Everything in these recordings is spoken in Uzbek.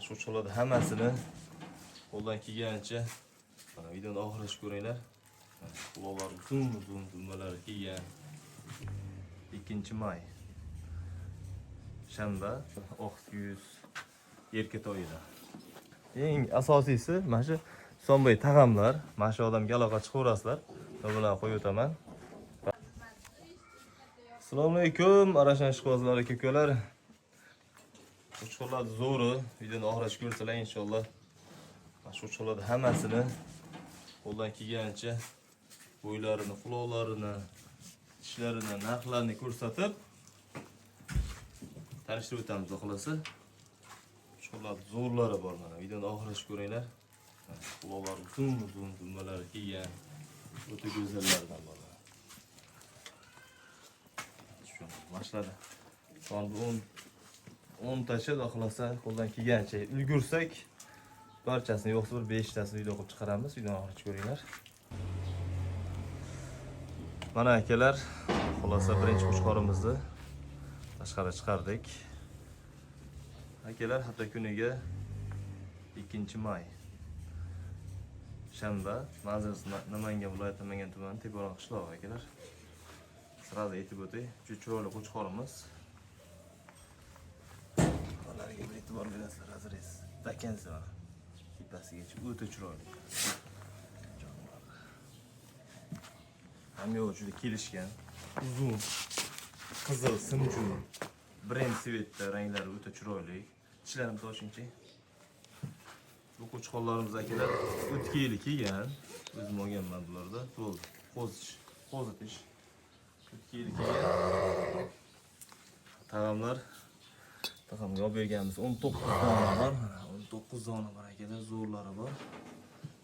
Shu cho'lada hammasini qo'ldan kelgancha videoni oxirigacha ko'ringlar. Quloqlar uzun dumbalar kelgan. 2 may shanba oq yuz erkak to'yida. Eng asosiysi mana shu so'mbay tag'amlar, mana shu odamga aloqa chiqaverasizlar. Men bilan qo'yib o'taman. Assalomu alaykum, Arashan ishqibozlar aka-ukalar. Uchoqlar zo'ri, videoni oxirigacha ko'rsanglar inshaalloh. Mana shu uchoqlarda hammasini qo'ldan kelgancha bo'ylarini, quloqlarini, tishlarini, narxlarini ko'rsatib tanishtirib o'tamiz xohlasa. Uchoqlar zo'rlari bor mana. Videoni oxirigacha ko'ringlar. Quloqlar uzun dumbalari kelgan. O'ta go'zallardan bor. Başladı. Şu an 10 taşı da xolasa qo'ldan kelgancha ulgursak barchasini yo'qsa bir 5 tasini video qilib chiqaramiz. Videoni oxirigacha ko'ringlar. Mana akalar, xolasa birinchi qo'chqorimizni tashqariga chiqardik. Akalar, hafta kuniga 2 may shanba, manzilimiz Namangan viloyati Namangan tumani Teparon qishlog'i akalar. Sırada aytib o'tay, juda chiroyli qo'chqorimiz. Ularga bir e'tibor berasizlar, haziriz. Bakansi mana. Tepasigacha o'ta chiroyli. Hamyoq juda kelishgan, uzun, qizil, simjun, brend svetda ranglari o'ta chiroyli. Tishlarim to'shinchi. Bu qo'chqorlarimiz akalar o'tga yili kelgan. O'zim olganman bularda. Bo'ldi. Qo'zitish. Tag'amlar tag'amga olib berganmiz 19 dona bor. 19 dona bor akalar, zo'rlari bor.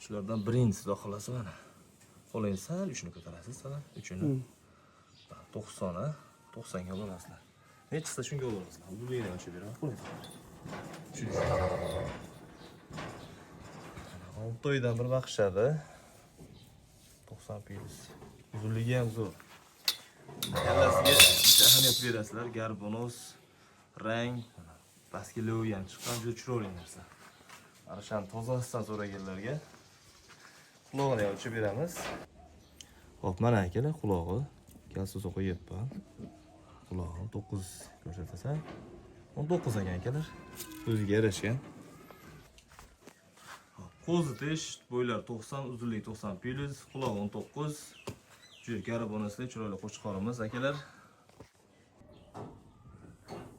Shulardan birinchisi xohlasa mana. Qo'lingiz sal uchini ko'tarasiz, sal uchini. 90 90 ga olasizlar. Nechta shunga olasizlar. Bularni ochib beraman, qo'lingiz. 6 oydan bir vaqishadi. 90 piyoz. Uzunligi ham zo'r. Kallasiga bitta ahamiyat berasizlar. Garbonoz, rang, pastki lo'yi ham chiqqan, juda chiroyli narsa. Arashan tozasidan so'raganlarga quloqini ochib beramiz. Xo'p, mana akalar, qulog'i. Kalso'sa qo'yibman. Qulog'i 9 ko'rsatasan. 19 ekan akalar. O'ziga yarashgan. Qo'zitish, bo'ylar 90, uzunlik 90 piyoz, quloq 19. Garbonosli chiroyli qo'chqorimiz akalar.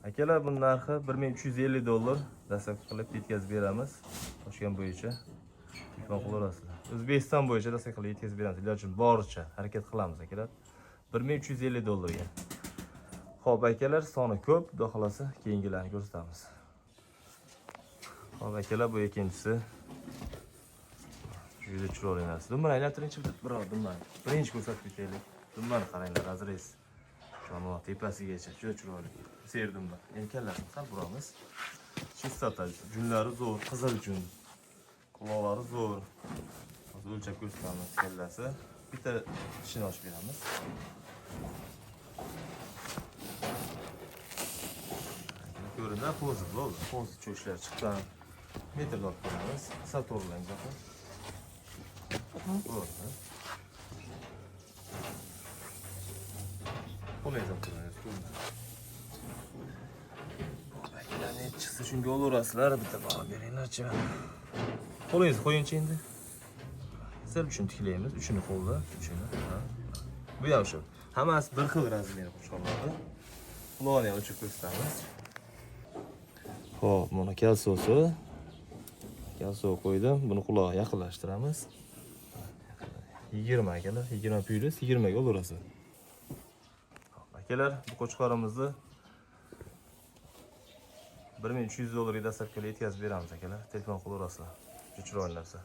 Akalar, bu narxi $1350 dastlab qilib yetkazib beramiz. Toshkent bo'yicha telefon qilaverasizlar. O'zbekiston bo'yicha dastlab qilib yetkazib beramiz. Ilojim boricha harakat qilamiz akalar. $1350 ga. Xo'p akalar, soni ko'p, xudo xolasa keyingilarni ko'rsatamiz. Xo'p akalar, bu ikkinchisi. Juda chiroyli narsa. Dumani aylantiringchi biror dumani. Birinchi ko'rsatib ketaylik. Dumani qaranglar, azriz. Mana tepasigacha juda chiroyli. Serdumba. Elkalarni sal buramiz. Chistota, junlari zo'r, qizil jun. Quloqlari zo'r. Hozir o'lchab ko'rsatamiz kallasi. Bitta tishini ochib beramiz. Ko'rinadi, po'zi bo'ldi. Po'zi cho'shlar chiqqan. Metrlab qo'yamiz. Sal to'g'rilaymiz aka. Bo'ldi. Qo'lingizni qo'ying. Baklarni chiqsa shunga olaverasizlar, bitta bog'lab beringlarchi. Qo'lingizni qo'yingchi endi. Sal uchun tiklaymiz, uchini qo'lda, uchini. Bu ham shu. Hammasi bir xil razmerda qo'shqonlarda. Quloqni ham ochib ko'rsatamiz. Xo'p, mana kalsosi. Kalso qo'ydim. Buni quloqqa yaqinlashtiramiz. 20 akalar, 20 piyoz, 20 ga olaverasiz. Akalar, bu qo'chqorimizni $1300 ga dastlab qilib yetkazib beramiz akalar. Telefon qilaverasizlar. Juda chiroyli narsa.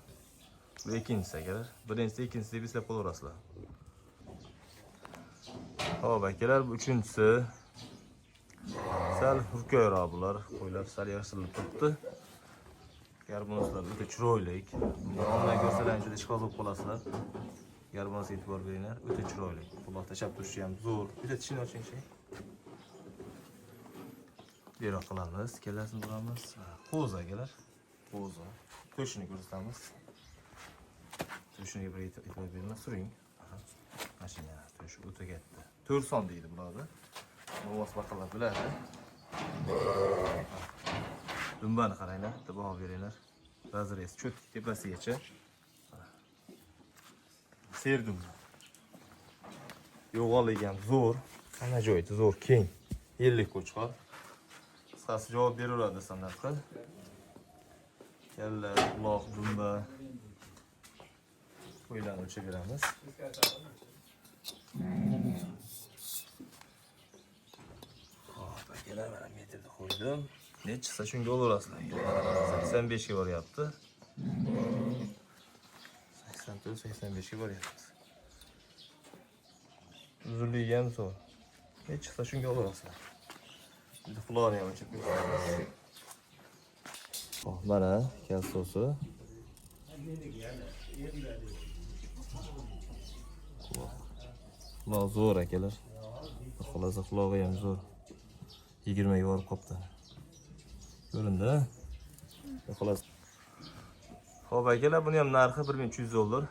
Bu ikkinchisi akalar. Birinchisi, ikkinchisi deb eslab qo'yaverasizlar. Xo'p akalar, bu uchinchisi. Sal hurkoyroq bular. Qo'ylar sal yaxshilanib turibdi. Garbonoslar o'ta chiroyli. Ondan ko'rsalar juda ishqoz bo'lib qolasizlar. Garbonosga e'tibor beringlar, o'ta chiroyli. Quloq tashab turishi ham zo'r. Bitta tishini ochingchi. Bera qilamiz, kellasini buramiz. Qo'za kelar. Qo'za. To'shini ko'rsatamiz. To'shiniga bir e'tibor berma, suring. Mashina to'shi o'ta katta. 4 son deydi bularda. Mo'vas baqalar biladi. Dumbani qaranglar, baho beringlar. Razres cho't tepasigacha. Serdim. Yo'g'onligi ham zo'r. Hamma joyda zo'r, keng. 50 qo'chqor. Qisqasi javob beraveradi desam qil. Kalla, quloq, dumba. Qo'ylarni o'lchab beramiz. Hop, akalar mana metrda qo'ydim. Ne chiqsa shunga olaverasizlar. 85 ga boryapti. 84-85 ga boryapti. Uzunligi ham zo'r. Ne chiqsa shunga olaverasizlar. Bitta quloqni ham o'chib beramiz. Hop, mana kalsosi. Quloq zo'r akalar. Xolos qulog'i ham zo'r. 20 ga borib qopti. Ko'rindi. Xolos. Xo'p akalar, buni ham narxi $1300.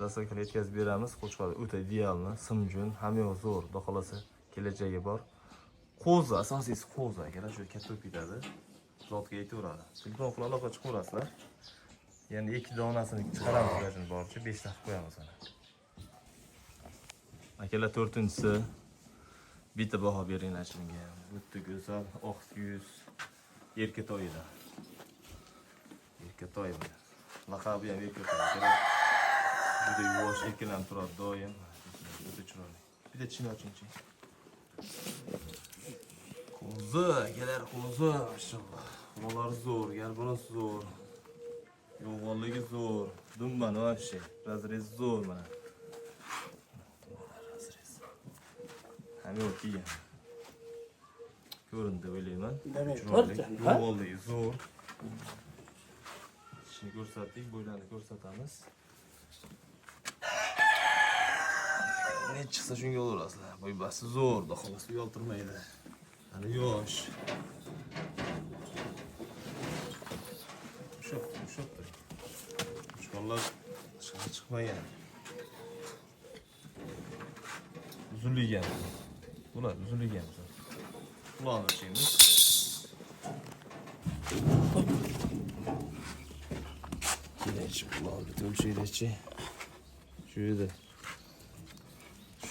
Dastavkaga yetkazib beramiz. Qo'chqor o'ta idealni, simjun, hamma yoq zo'r. Xudo xolasa kelajagi bor. Qo'za, asosiysi qo'za akalar, shu katta o'pitadi. Zotga aytaveradi. Telefon qilib aloqa chiqaverasizlar. Ya'ni 2 donasini chiqaramiz ilojini boricha 5 ta qilib qo'yamiz ana. Akalar, 4-inchisi bitta baho beringlar shunga. O'tda go'zal, oq yuz, erkatoyida. Erkatoy. Laqabi ham erkatoy akalar. Juda yuvosh erkalanib turadi doim. O'ta chiroyli. Bitta chini ochingchi. Qo'zi, akalar, qo'zi, maşallah. Quloqlari zo'r, garbonasi zo'r. Yo'g'onligi zo'r. Dumbani вообще. Razres zo'r mana. Razres. Hamma o'qigan. Ko'rindi o'ylayman. Yo'g'onligi zo'r. Shuni ko'rsatdik, bo'ylarni ko'rsatamiz. Ne chiqsa shunga olaverasizlar. Bo'ybasi zo'r, xolos uyaltirmaydi. Hali yosh. Sho'pdir. Qo'chqorlar chiqib chiqmagan. Uzunligi ham. Bular uzunligi ham. Quloqni ochamiz. Kelaychi quloqni o'lchaylikchi. Shu yerda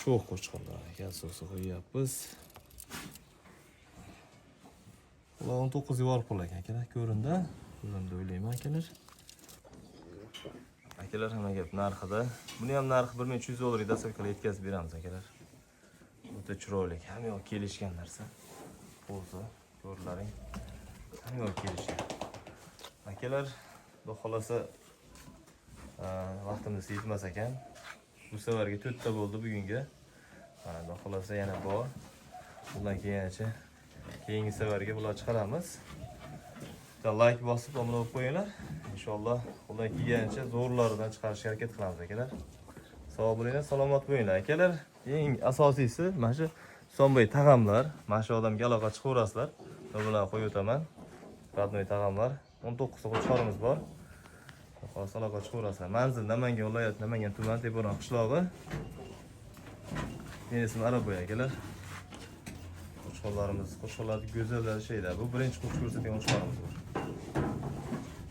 sho'x qo'chqorlar kalsosi qo'yyapmiz. Quloq 19 ga borib qolgan akalar, ko'rindi. Ko'rindi o'ylayman akalar. Akalar, hamma gap narxida. Buni ham narxi $1300 dastavkaga yetkazib beramiz akalar. O'ta chiroyli, hamma yoq kelishgan narsa. Qo'zi, ko'rlaring. Hamma yoq kelishgan. Akalar, xudo xolasa vaqtimiz yetmas ekan. Bu safarga 4 ta bo'ldi bugunga. Xudo xolasa yana bor. Bundan keyincha keyingi safarga bular chiqaramiz. Like bosib omma olib qo'yinglar. Inshaalloh bundan keyincha zo'rlaridan chiqarishga harakat qilamiz akalar. Sog' bo'linglar, salomat bo'linglar akalar. Eng asosiysi mana shu Sonboy tag'amlar. Mana shu odamga aloqa chiqaverasizlar. Men bilan qo'yib o'taman. Radnoy tag'amlar. 19 ta qo'chqorimiz bor. Xolos aloqa chiqaverasizlar. Manzil Namangan viloyati, Namangan tuman Teparon qishlog'i. Meni ismim Araboy akalar. Qo'chqorlarimiz, qo'chqorlar go'zallar şeylar. Bu birinchi qo'chqor ko'rsatgan qo'chqorimiz bor.